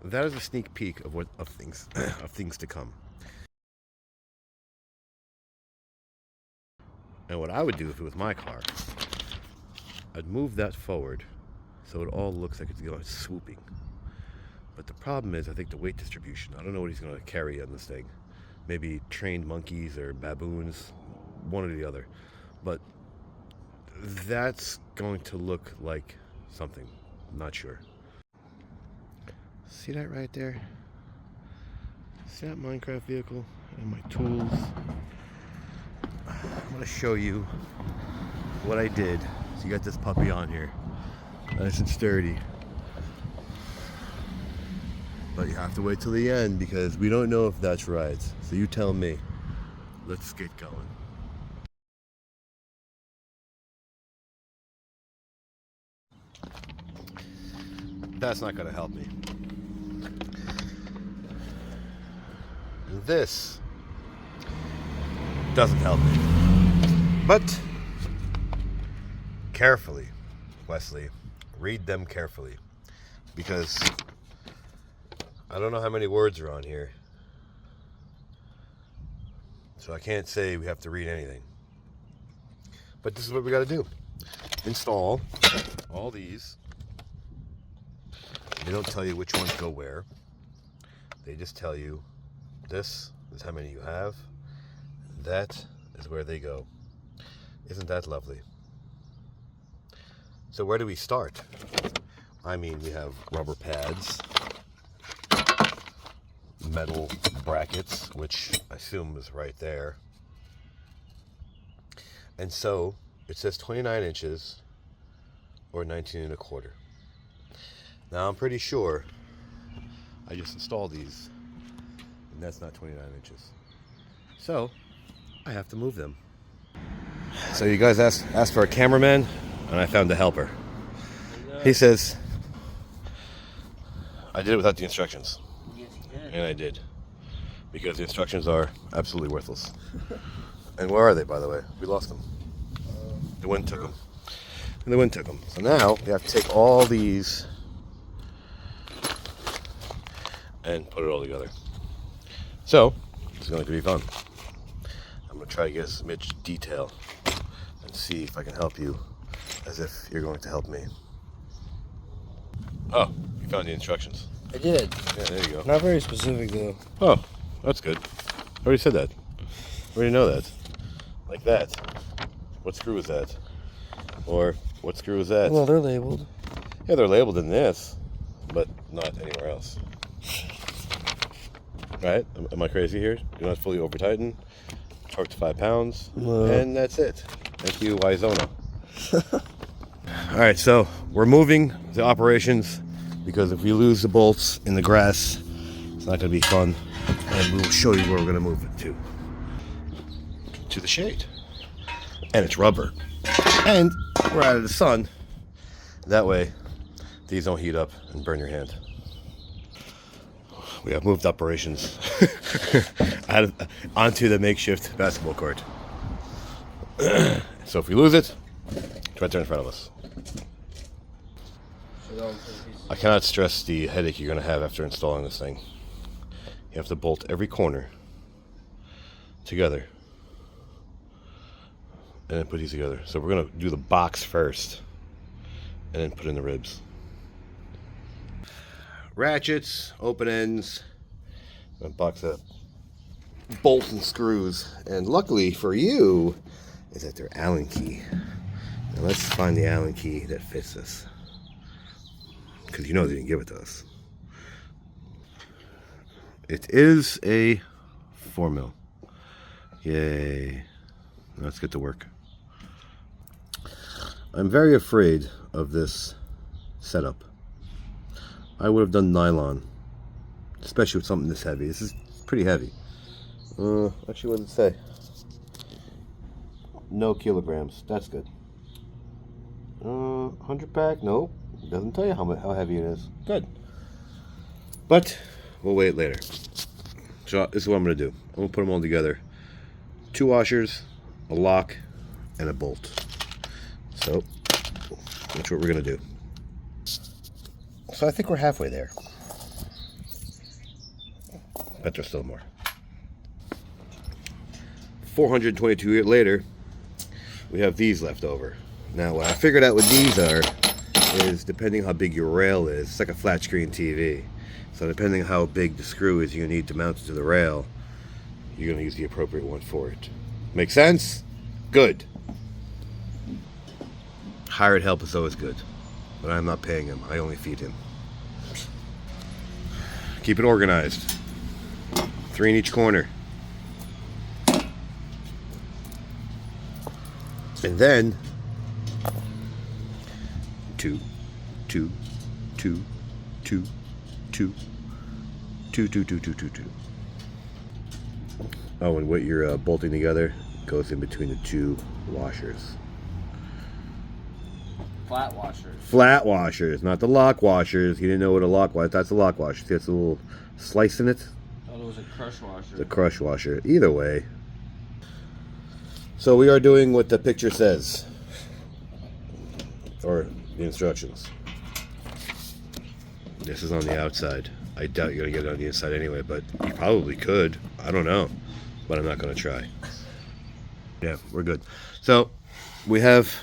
that is a sneak peek of things of things to come. And what I would do if it was my car, I'd move that forward so it all looks like it's going swooping. But the problem is, I think the weight distribution. I don't know what he's going to carry on this thing. Maybe trained monkeys or baboons, one or the other. But that's going to look like something. I'm not sure. See that right there? See that Minecraft vehicle and my tools? I'm going to show you what I did. So you got this puppy on here. Nice and sturdy. But you have to wait till the end because we don't know if that's right. So you tell me. Let's get going. That's not going to help me. And this doesn't help me. But carefully, Wesley, read them carefully. Because I don't know how many words are on here. So I can't say we have to read anything. But this is what we got to do. Install all these. They don't tell you which ones go where. They just tell you this is how many you have. That is where they go. Isn't that lovely? So where do we start? I mean, we have rubber pads, metal brackets, which I assume is right there. And so it says 29 inches or 19 1/4. Now I'm pretty sure I just installed these and that's not 29 inches. So I have to move them. So you guys asked for a cameraman and I found a helper. He says, I did it without the instructions. Yes, you did. And I did. Because the instructions are absolutely worthless. And where are they, by the way? We lost them. The wind took them. And the wind took them. So now we have to take all these and put it all together. So, it's going to be fun. I'm going to try to get as much detail and see if I can help you as if you're going to help me. Oh, you found the instructions. I did. Yeah, there you go. Not very specific though. Oh, that's good. I already said that. I already know that. Like that. What screw is that? Or what screw is that? Well, they're labeled. Yeah, they're labeled in this, but not anywhere else. Right? Am I crazy here? Do not fully over tighten. Torque to 5 pounds. No. And that's it. Thank you, Wyzona. Alright, so we're moving the operations because if we lose the bolts in the grass, it's not going to be fun. And we'll show you where we're going to move it to. To the shade. And it's rubber. And we're out of the sun. That way, these don't heat up and burn your hand. We have moved operations onto the makeshift basketball court. So if we lose it, it's right there in front of us. I cannot stress the headache you're going to have after installing this thing. You have to bolt every corner together and then put these together. So we're going to do the box first and then put in the ribs. Ratchets, open ends, a box of bolts and screws. And luckily for you is that they're Allen key. Now let's find the Allen key that fits this. Because you know they didn't give it to us. It is a 4mm. Yay. Let's get to work. I'm very afraid of this setup. I would have done nylon, especially with something this heavy. This is pretty heavy. Actually, what does it say? No kilograms. That's good. 100 pack? No. It doesn't tell you how heavy it is. Good. But we'll wait later. So this is what I'm going to do. I'm going to put them all together. 2 washers, a lock, and a bolt. So that's what we're going to do. So I think we're halfway there. Bet there's still more. 422 years later, we have these left over. Now, what I figured out what these are is depending how big your rail is, it's like a flat screen TV. So depending on how big the screw is you need to mount it to the rail, you're going to use the appropriate one for it. Make sense? Good. Hired help is always good, but I'm not paying him. I only feed him. Keep it organized. 3 in each corner. And then 2, 2, 2, 2, 2, 2, 2, 2, 2, 2, 2. Oh, and what you're bolting together goes in between the 2 washers. Flat washers. Flat washers, not the lock washers. He didn't know what a lock was. That's a lock washer. See, that's a little slice in it. Oh, it was a crush washer. It's a crush washer. Either way. So we are doing what the picture says. Or the instructions. This is on the outside. I doubt you're going to get it on the inside anyway, but you probably could. I don't know. But I'm not going to try. Yeah, we're good. So, we have,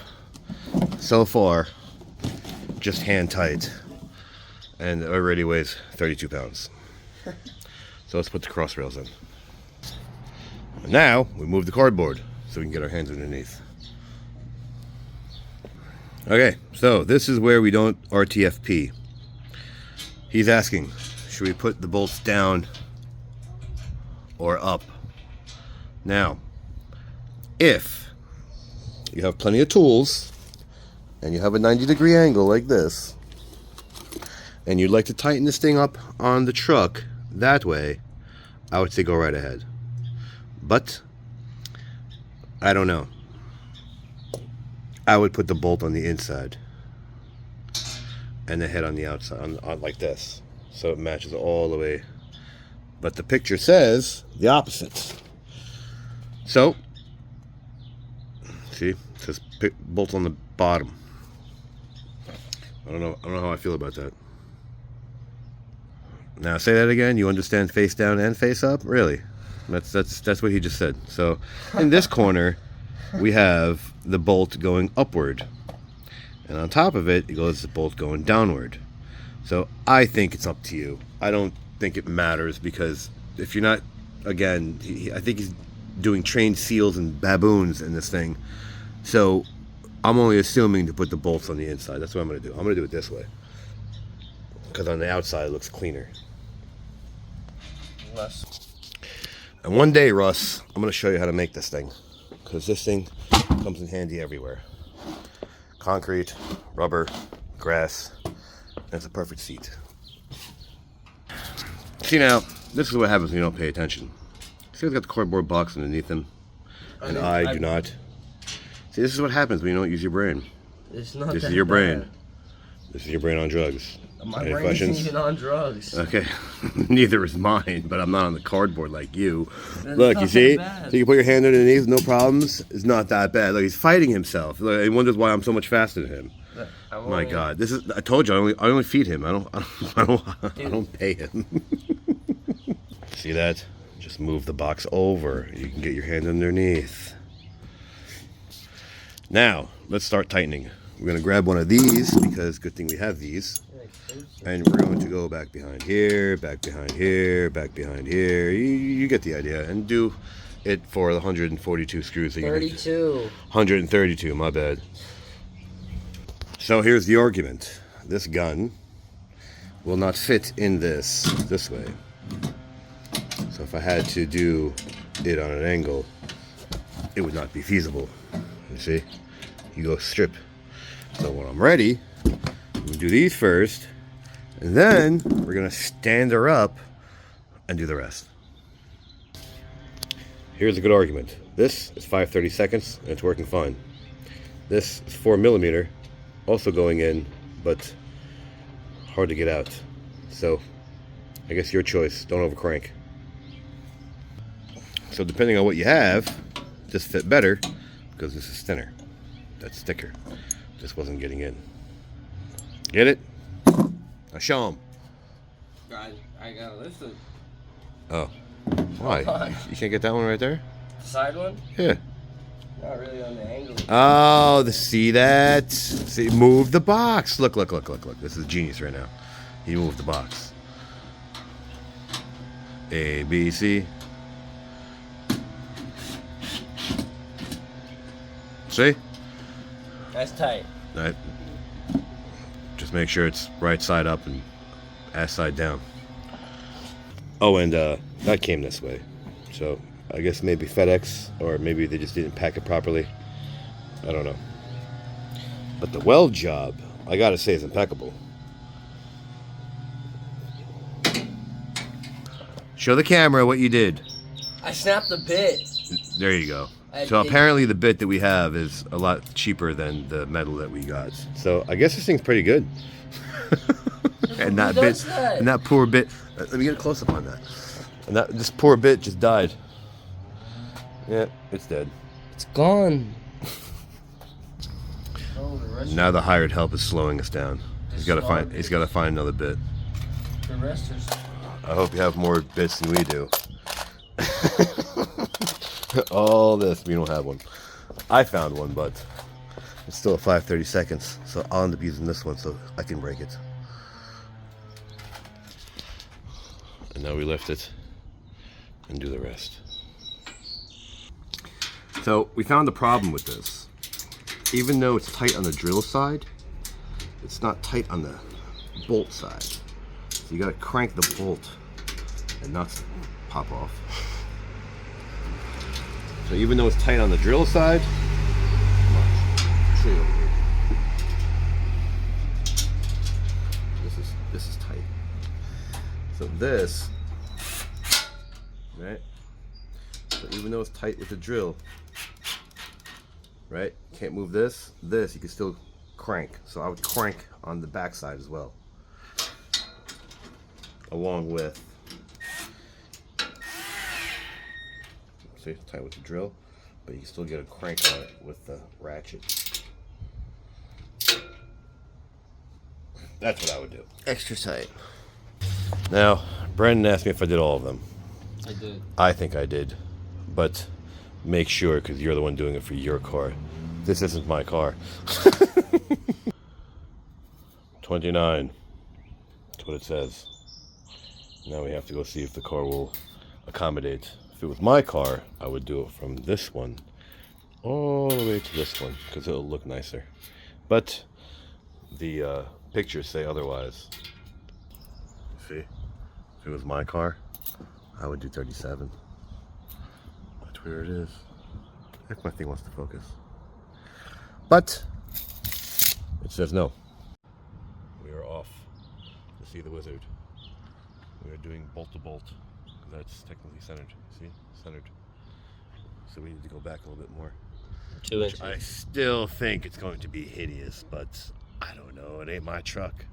so far, just hand tight. And it already weighs 32 pounds. So let's put the cross rails in. And now, we move the cardboard so we can get our hands underneath. Okay, so this is where we don't RTFP. He's asking, should we put the bolts down or up? Now, if you have plenty of tools and you have a 90-degree angle like this, and you'd like to tighten this thing up on the truck that way, I would say go right ahead. But I don't know. I would put the bolt on the inside and the head on the outside, on like this, so it matches all the way. But the picture says the opposite. So, see, it says bolt on the bottom. I don't know how I feel about that. Now say that again. You understand face down and face up? Really? That's what he just said. So, in this corner, we have the bolt going upward, and on top of it, it goes the bolt going downward. So I think it's up to you. I don't think it matters, because if you're not, again, I think he's doing trained seals and baboons in this thing. So I'm only assuming to put the bolts on the inside. That's what I'm going to do. I'm going to do it this way, because on the outside it looks cleaner. Less. And one day, Russ, I'm going to show you how to make this thing, because this thing comes in handy everywhere. Concrete, rubber, grass, and it's a perfect seat. See, now, this is what happens when you don't pay attention. See, it's got the cardboard box underneath him, and I do not. See, this is what happens when you don't use your brain. It's not. This is your brain. This is your brain on drugs. My Any brain questions? isn't even on drugs. Okay, neither is mine, but I'm not on the cardboard like you. That's Look, not you see? that bad. So you put your hand underneath, no problems. It's not that bad. Look, he's fighting himself. Look, he wonders why I'm so much faster than him. My God, this is. I told you, I only feed him. I don't pay him. See that? Just move the box over. You can get your hand underneath. Now, let's start tightening. We're going to grab one of these, because good thing we have these. And we're going to go back behind here, back behind here, back behind here. You get the idea. And do it for the 142 screws that you 32. 132, my bad. So here's the argument. This gun will not fit in this way. So if I had to do it on an angle, it would not be feasible. You see? You go strip. So when I'm ready, we'll do these first, and then we're going to stand her up and do the rest. Here's a good argument. This is 5/32, and it's working fine. This is 4mm, also going in, but hard to get out. So I guess your choice. Don't overcrank. So depending on what you have, this fit better because this is thinner. That's thicker. This wasn't getting in. Get it? Now show them. I gotta listen. Oh. Why? Why? You can't get that one right there? The side one? Yeah. Not really on the angle. Oh, see that? See, move the box. Look. This is genius right now. He moved the box. A, B, C. See? That's tight. Right. Just make sure it's right side up and ass side down. Oh, and that came this way. So I guess maybe FedEx, or maybe they just didn't pack it properly. I don't know. But the weld job, I gotta say, is impeccable. Show the camera what you did. I snapped the bit. There you go. So apparently the bit that we have is a lot cheaper than the metal that we got. So I guess this thing's pretty good. And that bit, and that poor bit. Let me get a close up on that. And this poor bit just died. Yeah, it's dead. It's gone. Now the hired help is slowing us down. He's got to find another bit. The rest is. I hope you have more bits than we do. All this, we don't have one. I found one, but it's still at 5:30 seconds, so I'll end up using this one so I can break it. And now we lift it and do the rest. So we found a problem with this. Even though it's tight on the drill side, it's not tight on the bolt side. So you gotta crank the bolt and nuts pop off. So even though it's tight on the drill side, I'll show you over here. This is tight. So this, right? So even though it's tight with the drill, right? Can't move this. This you can still crank. So I would crank on the back side as well, along with. See, it's tight with the drill, but you can still get a crank on it with the ratchet. That's what I would do. Extra tight. Now, Brandon asked me if I did all of them. I did. I think I did, but make sure, because you're the one doing it for your car. This isn't my car. 29. That's what it says. Now we have to go see if the car will accommodate. If it was my car, I would do it from this one all the way to this one, because it'll look nicer. But the pictures say otherwise. See, if it was my car, I would do 37. That's where it is. If my thing wants to focus. But it says no. We are off to see the wizard. We are doing bolt to bolt. That's technically centered. See? Centered. So we need to go back a little bit more. 2 inches. I still think it's going to be hideous, but I don't know. It ain't my truck.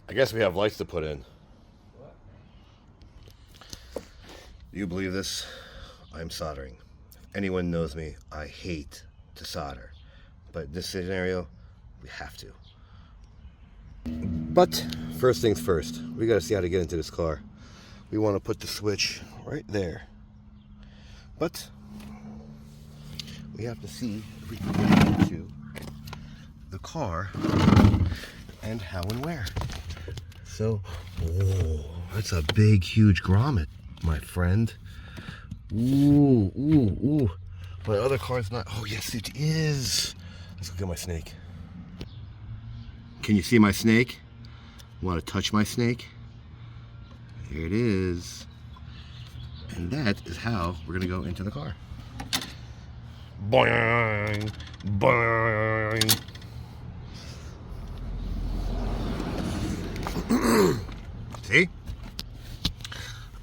I guess we have lights to put in. What? Do you believe this? I'm soldering. If anyone knows me, I hate to solder. But in this scenario, we have to. But first things first, we gotta see how to get into this car. We want to put the switch right there. But we have to see if we can get into the car and how and where. So, oh, that's a big, huge grommet, my friend. Ooh, ooh, ooh. My other car's not. Oh, yes, it is. Let's go get my snake. Can you see my snake? Want to touch my snake? Here it is. And that is how we're going to go into the car. Boing, boing. See?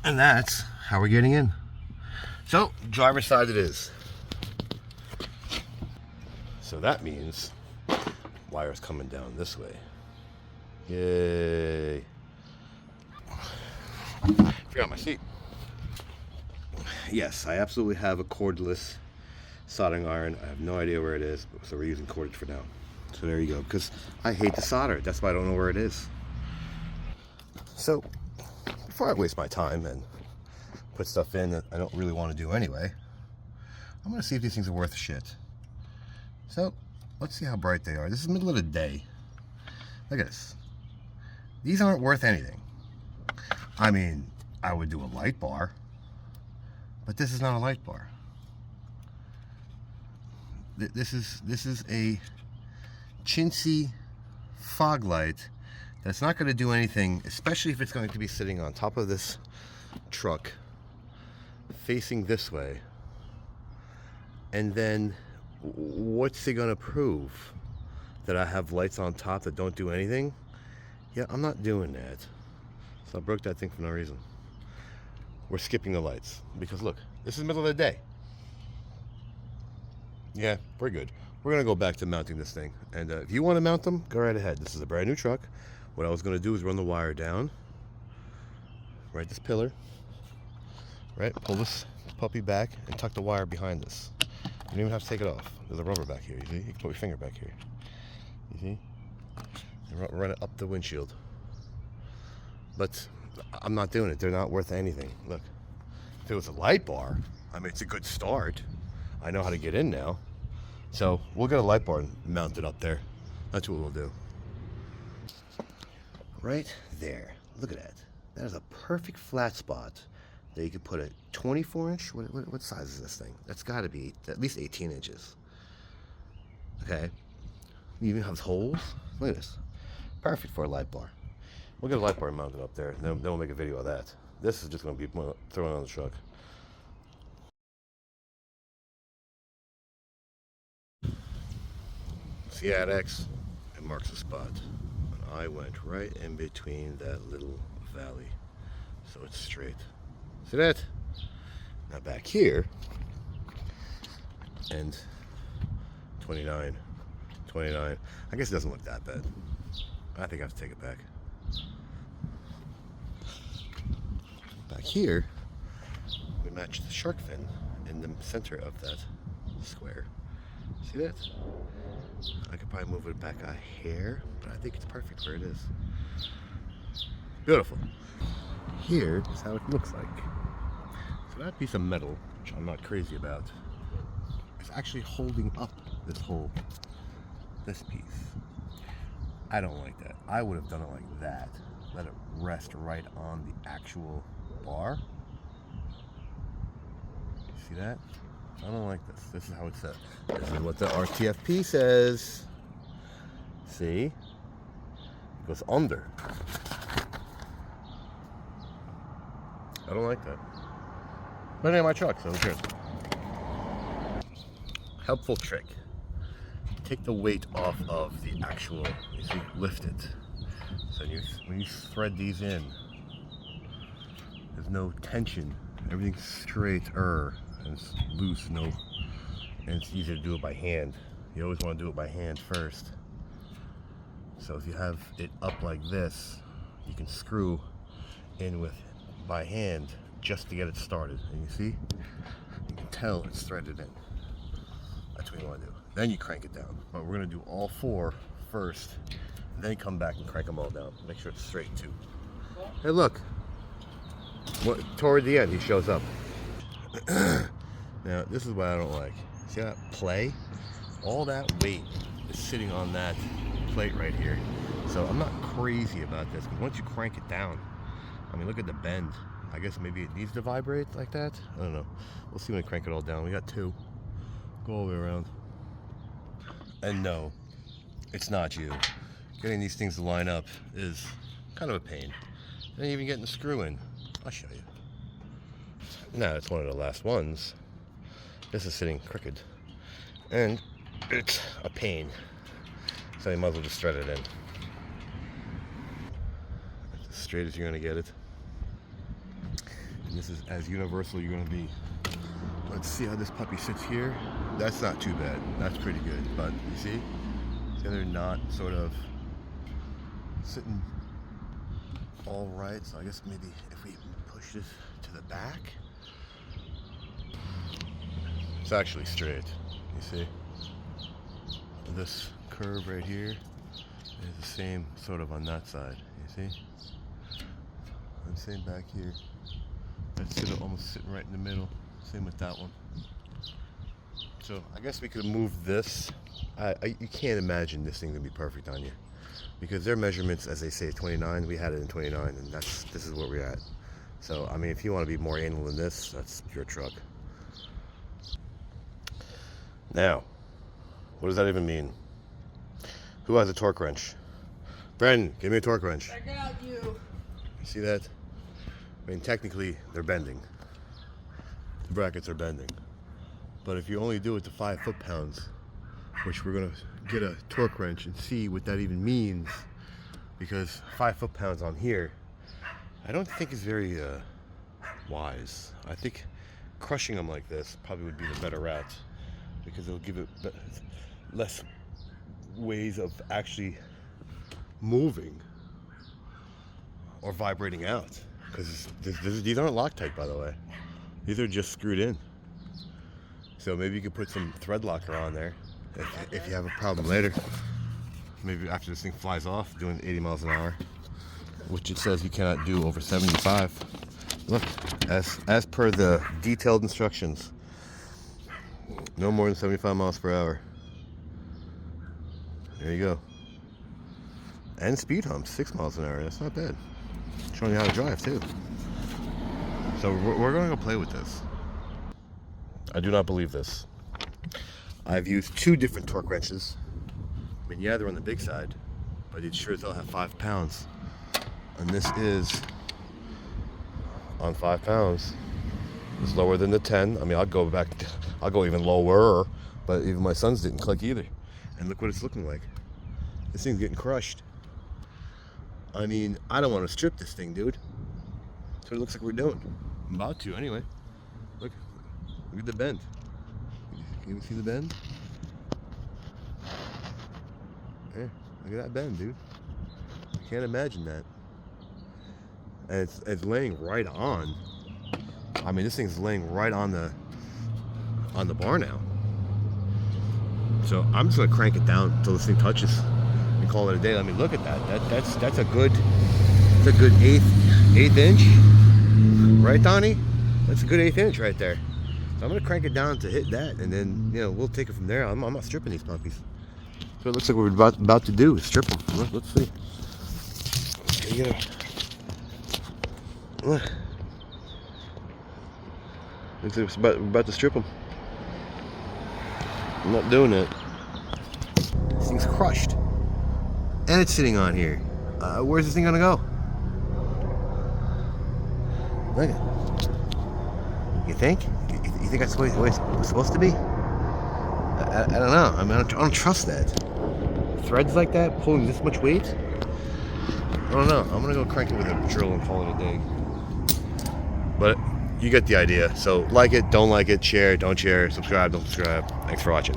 And that's how we're getting in. So, driver's side it is. So that means wires coming down this way. Yay. Forgot my seat. Yes, I absolutely have a cordless soldering iron. I have no idea where it is, so we're using cordage for now. So there you go, because I hate to solder. That's why I don't know where it is. So before I waste my time and put stuff in that I don't really want to do anyway, I'm going to see if these things are worth shit. So let's see how bright they are. This is the middle of the day. Look at this. These aren't worth anything. I mean, I would do a light bar, but this is not a light bar. This is a chintzy fog light that's not going to do anything, especially if it's going to be sitting on top of this truck facing this way. And then what's it going to prove? That I have lights on top that don't do anything? Yeah, I'm not doing that. So I broke that thing for no reason. We're skipping the lights because look, this is the middle of the day. Yeah, we're good. We're gonna go back to mounting this thing. And if you want to mount them, go right ahead. This is a brand new truck. What I was gonna do is run the wire down, right this pillar, right, pull this puppy back and tuck the wire behind this. You don't even have to take it off. There's a rubber back here, you see? You can put your finger back here. You see? And run it up the windshield. But I'm not doing it. They're not worth anything. Look, if it was a light bar, I mean, it's a good start. I know how to get in now. So we'll get a light bar mounted up there. That's what we'll do. Right there. Look at that. That is a perfect flat spot that you could put a 24-inch. What size is this thing? That's got to be at least 18 inches. Okay. You even have holes. Look at this. Perfect for a light bar. We'll get a light bar mounted up there. Then we'll make a video of that. This is just going to be thrown on the truck. See that X? It marks the spot. And I went right in between that little valley. So it's straight. See that? Now back here, and 29. I guess it doesn't look that bad. I think I have to take it back. Back here, we match the shark fin in the center of that square. See that? I could probably move it back a hair, but I think it's perfect where it is. Beautiful. Here is how it looks like. So that piece of metal, which I'm not crazy about, is actually holding up this piece. I don't like that. I would have done it like that. Let it rest right on the actual bar. See that? I don't like this. This is how it's set. This is what the RTFP says. See? It goes under. I don't like that. But anyway, my truck, so who cares? Helpful trick. Take the weight off of the actual, you see, lift it. So when you thread these in, there's no tension. Everything's straighter and it's loose, and it's easier to do it by hand. You always want to do it by hand first. So if you have it up like this, you can screw in by hand just to get it started. And you see, you can tell it's threaded in. That's what you want to do. Then you crank it down. But we're going to do all four first, and then come back and crank them all down. Make sure it's straight too. Hey, look. Toward the end, he shows up. Now, this is what I don't like. See that play? All that weight is sitting on that plate right here. So I'm not crazy about this, because once you crank it down, I mean, look at the bend. I guess maybe it needs to vibrate like that. I don't know. We'll see when I crank it all down. We got two. Go all the way around. And no, it's not you. Getting these things to line up is kind of a pain. And even getting the screw in. I'll show you. Now, it's one of the last ones. This is sitting crooked. And it's a pain. So you might as well just thread it in. It's as straight as you're going to get it. And this is as universal you're going to be. Let's see how this puppy sits here. That's not too bad. That's pretty good. But you see? See, they're not sort of sitting all right. So I guess maybe if we push this to the back, it's actually straight. You see? This curve right here is the same sort of on that side. You see? And same back here. That's almost sitting right in the middle. Same with that one. So I guess we could move this. You can't imagine this thing to be perfect on you, because their measurements, as they say, 29. We had it in 29, and this is where we're at. So I mean, if you want to be more anal than this, that's your truck. Now, what does that even mean? Who has a torque wrench? Bren, give me a torque wrench. I got you. You see that? I mean, technically, they're bending. The brackets are bending. But if you only do it to 5 foot-pounds, which we're going to get a torque wrench and see what that even means, because 5 foot-pounds on here, I don't think is very wise. I think crushing them like this probably would be the better route, because it'll give it less ways of actually moving or vibrating out. Because these aren't Loctite, by the way. These are just screwed in. So maybe you could put some thread locker on there if you have a problem later. Maybe after this thing flies off doing 80 miles an hour, which it says you cannot do over 75. Look, as per the detailed instructions, no more than 75 miles per hour. There you go. And speed humps, 6 miles an hour. That's not bad. Showing you how to drive too. So we're going to go play with this. I do not believe this. I've used 2 different torque wrenches. I mean, yeah, they're on the big side, but it sure as hell have 5 pounds. And this is on 5 pounds. It's lower than the 10. I mean, I'll go even lower, but even my son's didn't click either. And look what it's looking like. This thing's getting crushed. I mean, I don't want to strip this thing, dude. That's what it looks like we're doing. I'm about to, anyway. Look at the bend. Can you see the bend? Yeah, look at that bend, dude. I can't imagine that. And it's laying right on. I mean, this thing's laying right on the bar now. So I'm just gonna crank it down until this thing touches and call it a day. I mean, look at that. That's a good eighth inch, right, Donnie? That's a good 1/8 inch right there. So I'm gonna crank it down to hit that, and then we'll take it from there. I'm not stripping these puppies. So it looks like we're about to do is strip them. Let's see. Here you go. Look. Looks like we're about to strip them. I'm not doing it. This thing's crushed. And it's sitting on here. Where's this thing gonna go? Look at it. You think? You think that's the way it's supposed to be? I don't know. I mean, I don't trust that. Threads like that, pulling this much weight? I don't know. I'm gonna go crank it with a drill and call it a day. But you get the idea. So like it, don't like it, share, don't share, subscribe, don't subscribe. Thanks for watching.